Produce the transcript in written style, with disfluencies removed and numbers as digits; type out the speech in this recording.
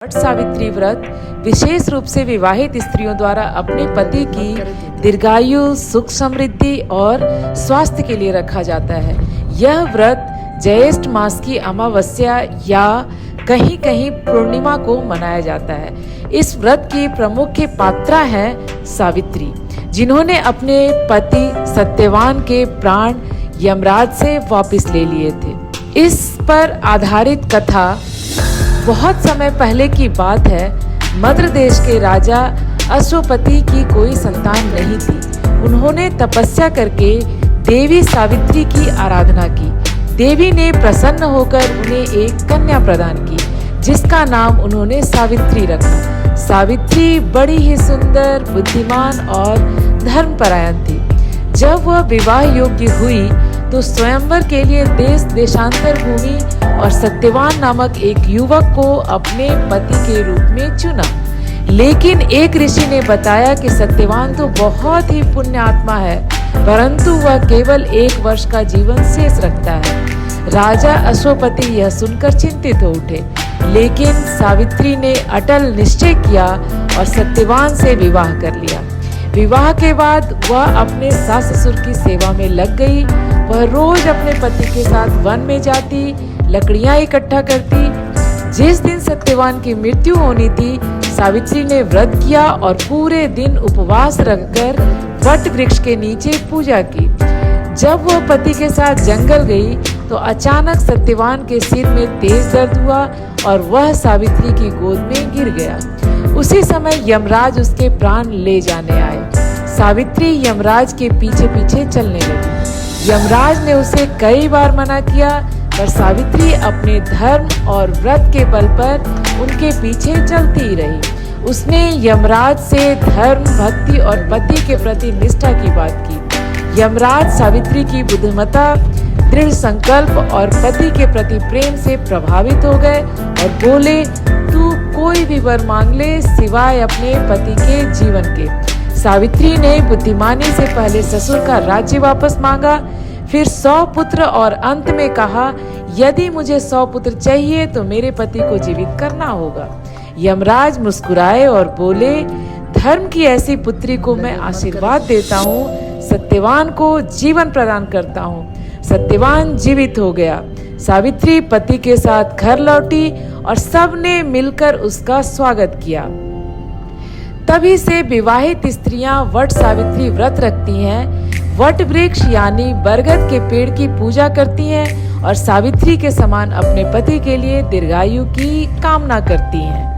वट सावित्री व्रत विशेष रूप से विवाहित स्त्रियों द्वारा अपने पति की दीर्घायु, सुख समृद्धि और स्वास्थ्य के लिए रखा जाता है। यह व्रत ज्येष्ठ मास की अमावस्या या कहीं कहीं पूर्णिमा को मनाया जाता है। इस व्रत की प्रमुख पात्रा है सावित्री, जिन्होंने अपने पति सत्यवान के प्राण यमराज से वापस ले लिए थे। इस पर आधारित कथा बहुत समय पहले की बात है। मद्र देश के राजा अश्वपति की कोई संतान नहीं थी। उन्होंने तपस्या करके देवी सावित्री की आराधना की। देवी ने प्रसन्न होकर उन्हें एक कन्या प्रदान की, जिसका नाम उन्होंने सावित्री रखा। सावित्री बड़ी ही सुंदर, बुद्धिमान और धर्मपरायण थी। जब वह विवाह योग्य हुई तो स्वयंवर के लिए देश देशांतर घूमी और सत्यवान नामक एक युवक को अपने पति के रूप में चुना। लेकिन एक ऋषि ने बताया कि सत्यवान तो बहुत ही पुण्य आत्मा है, परंतु वह केवल 1 वर्ष का जीवन शेष रखता है। राजा अश्वपति यह सुनकर चिंतित हो उठे, लेकिन सावित्री ने अटल निश्चय किया और सत्यवान से विवाह कर लिया। विवाह के बाद वह अपने सास ससुर की सेवा में लग गई। वह रोज अपने पति के साथ वन में जाती, लकड़ियां इकट्ठा करती। जिस दिन सत्यवान की मृत्यु होनी थी, सावित्री ने व्रत किया और पूरे दिन उपवास रखकर वट वृक्ष के नीचे पूजा की। जब वह पति के साथ जंगल गई तो अचानक सत्यवान के सिर में तेज दर्द हुआ और वह सावित्री की गोद में गिर गया। उसी समय यमराज उसके प्राण ले जाने आए। सावित्री यमराज के पीछे पीछे चलने लगी। यमराज ने उसे कई बार मना किया, पर सावित्री अपने धर्म और व्रत के बल पर उनके पीछे चलती ही रही। उसने यमराज से धर्म, भक्ति और पति के प्रति निष्ठा की बात की। यमराज सावित्री की बुद्धिमत्ता, दृढ़ संकल्प और पति के प्रति प्रेम से प्रभावित हो गए और बोले, तू कोई भी वर मांग ले सिवाय अपने पति के जीवन के। सावित्री ने बुद्धिमानी से पहले ससुर का राज्य वापस मांगा, फिर 100 पुत्र और अंत में कहा, यदि मुझे 100 पुत्र चाहिए तो मेरे पति को जीवित करना होगा। यमराज मुस्कुराए और बोले, धर्म की ऐसी पुत्री को मैं आशीर्वाद देता हूँ, सत्यवान को जीवन प्रदान करता हूँ। सत्यवान जीवित हो गया। सावित्री पति के साथ घर लौटी और सबने मिलकर उसका स्वागत किया। तभी से विवाहित स्त्रियां वट सावित्री व्रत रखती हैं, वट वृक्ष यानी बरगद के पेड़ की पूजा करती हैं और सावित्री के समान अपने पति के लिए दीर्घायु की कामना करती हैं।